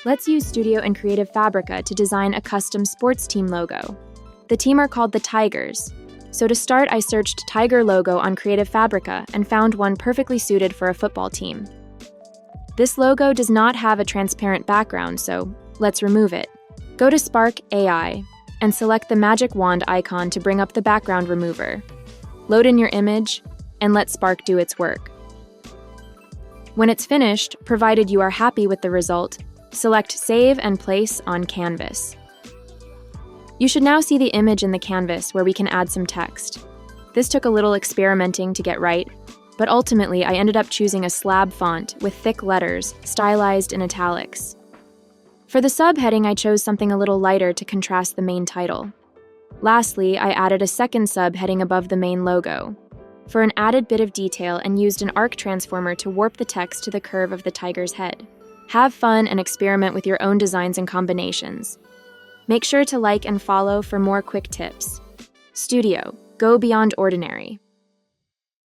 Let's use Studio and Creative Fabrica to design a custom sports team logo. The team are called the Tigers. So to start, I searched Tiger logo on Creative Fabrica and found one perfectly suited for a football team. This logo does not have a transparent background, so let's remove it. Go to Spark AI and select the magic wand icon to bring up the background remover. Load in your image and let Spark do its work. When it's finished, provided you are happy with the result, select Save and Place on Canvas. You should now see the image in the canvas where we can add some text. This took a little experimenting to get right, but ultimately I ended up choosing a slab font with thick letters, stylized in italics. For the subheading, I chose something a little lighter to contrast the main title. Lastly, I added a second subheading above the main logo for an added bit of detail and used an arc transformer to warp the text to the curve of the tiger's head. Have fun and experiment with your own designs and combinations. Make sure to like and follow for more quick tips. Studio, go beyond ordinary.